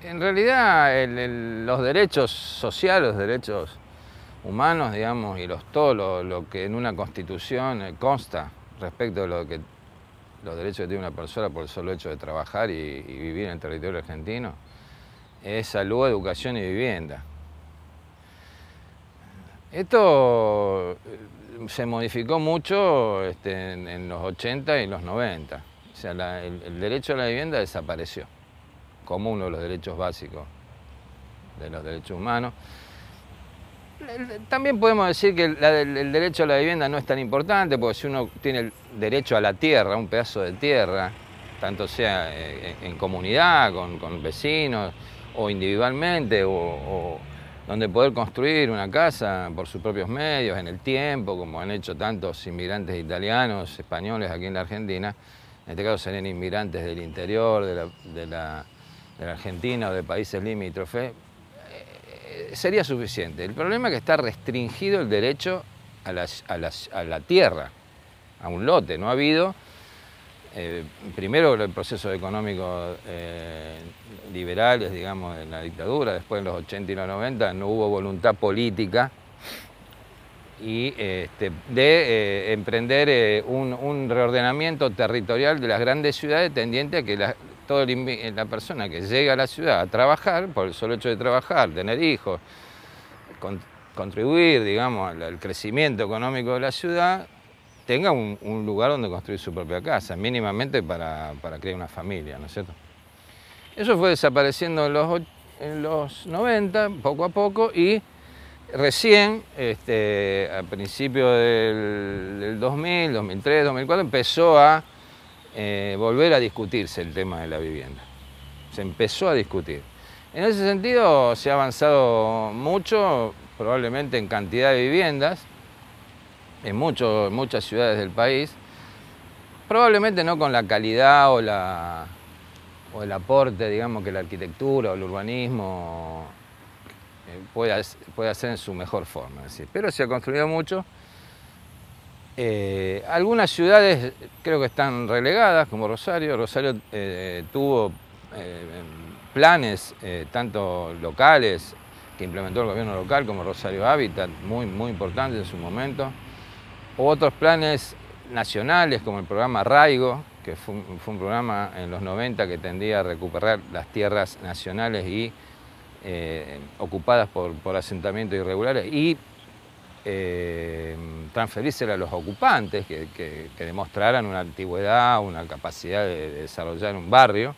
En realidad los derechos sociales, los derechos humanos, digamos, y todo lo que en una constitución consta respecto de los derechos que tiene una persona por el solo hecho de trabajar y vivir en el territorio argentino, es salud, educación y vivienda. Esto se modificó mucho en los 80 y los 90. O sea, el derecho a la vivienda desapareció como uno de los derechos básicos de los derechos humanos. También podemos decir que el derecho a la vivienda no es tan importante, porque si uno tiene el derecho a la tierra, un pedazo de tierra, tanto sea en comunidad, con vecinos, o individualmente, o donde poder construir una casa por sus propios medios, en el tiempo, como han hecho tantos inmigrantes italianos, españoles aquí en la Argentina. En este caso serían inmigrantes del interior, de la Argentina o de países limítrofes. Sería suficiente. El problema es que está restringido el derecho a la tierra, a un lote. No ha habido, primero el proceso económico liberales, digamos, en la dictadura, después en los 80 y los 90 no hubo voluntad política y de emprender un reordenamiento territorial de las grandes ciudades tendiente a que toda la persona que llega a la ciudad a trabajar, por el solo hecho de trabajar, tener hijos, contribuir, digamos, al crecimiento económico de la ciudad, tenga un lugar donde construir su propia casa, mínimamente para crear una familia, ¿no es cierto? Eso fue desapareciendo en los 90, poco a poco, y recién, a principios del 2000, 2003, 2004, empezó a volver a discutirse el tema de la vivienda. Se empezó a discutir. En ese sentido se ha avanzado mucho, probablemente en cantidad de viviendas, en muchas ciudades del país, probablemente no con la calidad o el aporte, digamos, que la arquitectura o el urbanismo puede hacer en su mejor forma. Es decir, pero se ha construido mucho. Algunas ciudades creo que están relegadas, como Rosario. Rosario tuvo planes tanto locales que implementó el gobierno local, como Rosario Hábitat, muy importantes en su momento. O otros planes nacionales, como el programa Arraigo, que fue un programa en los 90 que tendía a recuperar las tierras nacionales y ocupadas por asentamientos irregulares y transferírsela a los ocupantes que demostraran una antigüedad, una capacidad de desarrollar un barrio.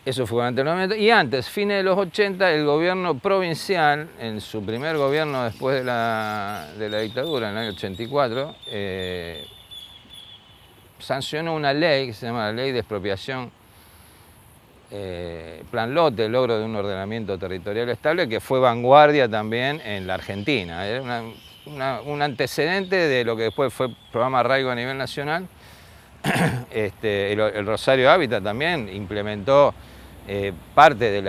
Eso fue durante los 90. Y antes, fines de los 80, el gobierno provincial, en su primer gobierno después de la dictadura, en el año 84, sancionó una ley que se llama la Ley de Expropiación Plan Lote, el logro de un ordenamiento territorial estable, que fue vanguardia también en la Argentina. Era un antecedente de lo que después fue el programa Arraigo a nivel nacional. El Rosario Hábitat también implementó parte de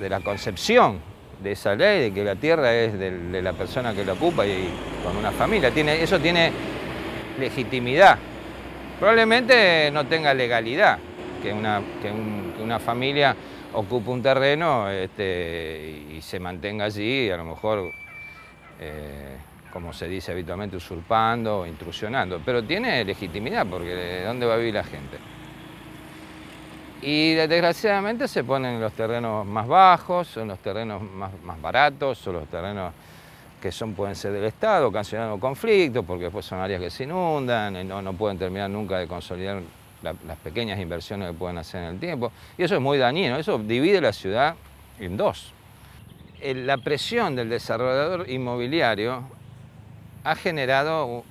la concepción de esa ley, de que la tierra es de la persona que la ocupa y con una familia. Eso tiene legitimidad. Probablemente no tenga legalidad que una familia ocupe un terreno y se mantenga allí, a lo mejor, como se dice habitualmente, usurpando o intrusionando. Pero tiene legitimidad, porque ¿de dónde va a vivir la gente? Y desgraciadamente se ponen los terrenos más bajos, son los terrenos más baratos, son los terrenos que pueden ser del Estado, ocasionando conflictos, porque después son áreas que se inundan, no pueden terminar nunca de consolidar las pequeñas inversiones que pueden hacer en el tiempo. Y eso es muy dañino, eso divide la ciudad en dos. La presión del desarrollador inmobiliario ha generado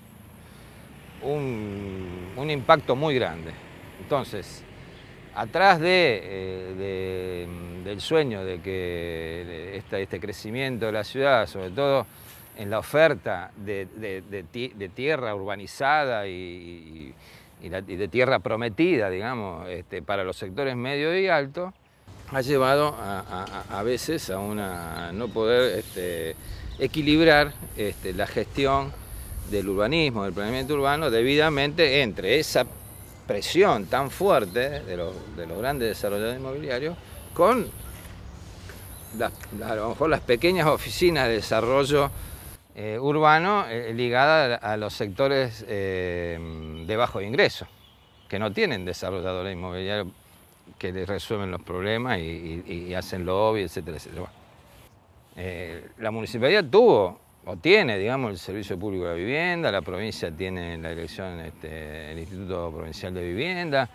un impacto muy grande. Entonces, atrás del sueño de que este crecimiento de la ciudad, sobre todo en la oferta de tierra urbanizada y de tierra prometida, digamos, para los sectores medio y alto, ha llevado a veces a no poder equilibrar la gestión del urbanismo, del planeamiento urbano, debidamente entre esa presión tan fuerte de los grandes desarrolladores inmobiliarios con a lo mejor las pequeñas oficinas de desarrollo urbano ligadas a los sectores de bajo ingreso, que no tienen desarrolladores inmobiliarios que les resuelven los problemas y hacen lobby, etcétera, etcétera. La municipalidad tuvo o tiene, digamos, el Servicio Público de la Vivienda, la provincia tiene la dirección, el Instituto Provincial de Vivienda,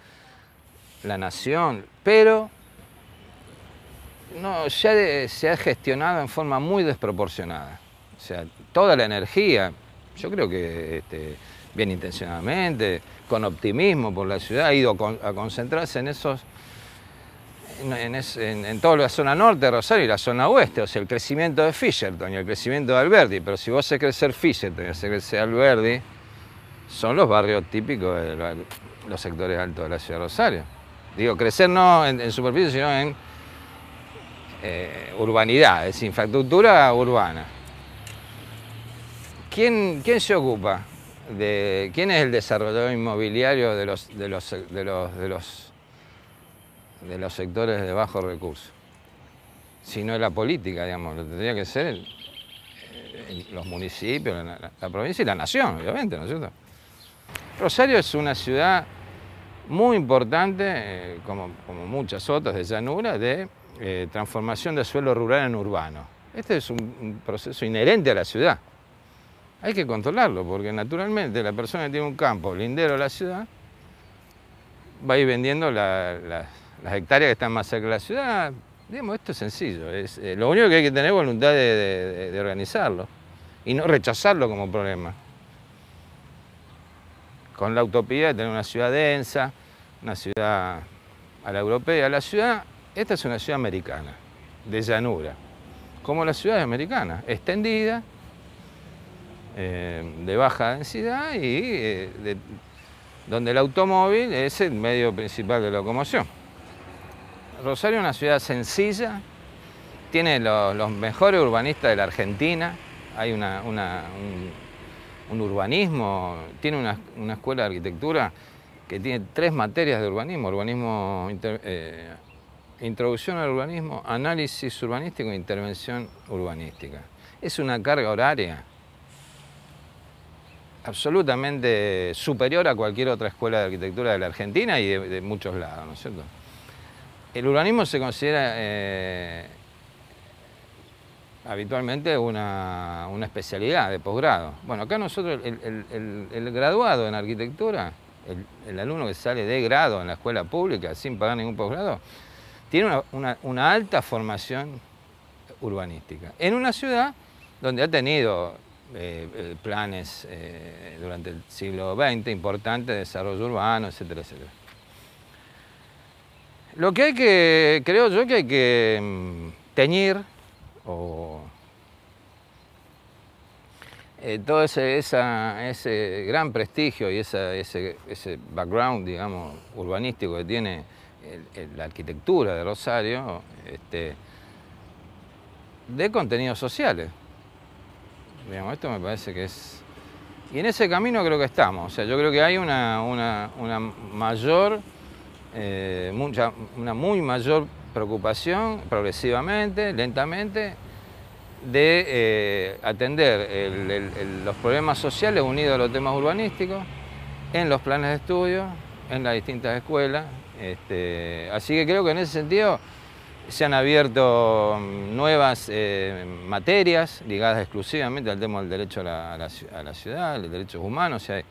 la Nación, pero no, se ha gestionado en forma muy desproporcionada. O sea, toda la energía, yo creo que bien intencionadamente, con optimismo por la ciudad, ha ido a concentrarse en toda la zona norte de Rosario y la zona oeste, o sea, el crecimiento de Fischerton y el crecimiento de Alberdi. Pero si vos haces crecer Fischerton y haces crecer Alberdi, son los barrios típicos de los sectores altos de la ciudad de Rosario. Digo, crecer no en superficie, sino en urbanidad, es infraestructura urbana. ¿Quién se ocupa? ¿Quién es el desarrollador inmobiliario de los sectores de bajos recursos? Si no es la política, digamos, lo tendría que ser los municipios, la provincia y la nación, obviamente, ¿no es cierto? Rosario es una ciudad muy importante, como muchas otras de llanura, de transformación de suelo rural en urbano. Este es un proceso inherente a la ciudad. Hay que controlarlo, porque naturalmente la persona que tiene un campo lindero a la ciudad va a ir vendiendo las hectáreas que están más cerca de la ciudad. Digamos, esto es sencillo. Lo único que hay que tener es voluntad de organizarlo y no rechazarlo como problema. Con la utopía de tener una ciudad densa, una ciudad a la europea. Esta es una ciudad americana, de llanura, como las ciudades americanas, extendida, de baja densidad y donde el automóvil es el medio principal de locomoción. Rosario es una ciudad sencilla, tiene los mejores urbanistas de la Argentina, hay un urbanismo, tiene una escuela de arquitectura que tiene 3 materias de urbanismo, introducción al urbanismo, análisis urbanístico e intervención urbanística. Es una carga horaria absolutamente superior a cualquier otra escuela de arquitectura de la Argentina y de muchos lados, ¿no es cierto? El urbanismo se considera habitualmente una especialidad de posgrado. Bueno, acá nosotros, el graduado en arquitectura, el alumno que sale de grado en la escuela pública sin pagar ningún posgrado, tiene una alta formación urbanística. En una ciudad donde ha tenido planes durante el siglo XX importantes de desarrollo urbano, etcétera, etcétera. Lo que hay que, creo yo que hay que teñir todo ese gran prestigio y ese background, digamos, urbanístico que tiene la arquitectura de Rosario, de contenidos sociales. Digamos, esto me parece que es... Y en ese camino creo que estamos. O sea, yo creo que hay una muy mayor preocupación, progresivamente, lentamente, de atender los problemas sociales unidos a los temas urbanísticos en los planes de estudio, en las distintas escuelas. Así que creo que en ese sentido se han abierto nuevas materias ligadas exclusivamente al tema del derecho a la ciudad, los derechos humanos. O sea,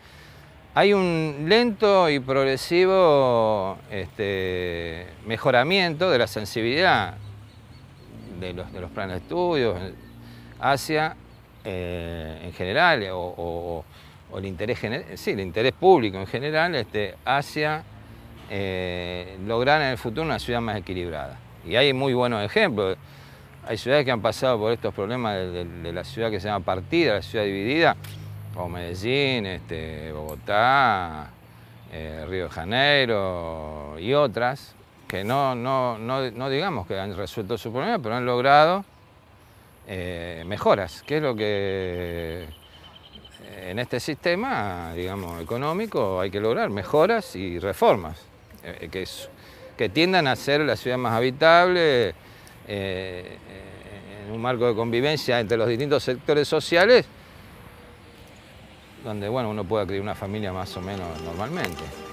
hay un lento y progresivo mejoramiento de la sensibilidad de los planes de estudios hacia, en general, o el interés público en general, hacia lograr en el futuro una ciudad más equilibrada. Y hay muy buenos ejemplos. Hay ciudades que han pasado por estos problemas de la ciudad que se llama partida, la ciudad dividida, como Medellín, Bogotá, Río de Janeiro y otras, que no digamos que han resuelto su problema, pero han logrado mejoras, que es lo que en este sistema, digamos, económico hay que lograr, mejoras y reformas, que es que tiendan a ser la ciudad más habitable, en un marco de convivencia entre los distintos sectores sociales, donde bueno, uno pueda crear una familia más o menos normalmente.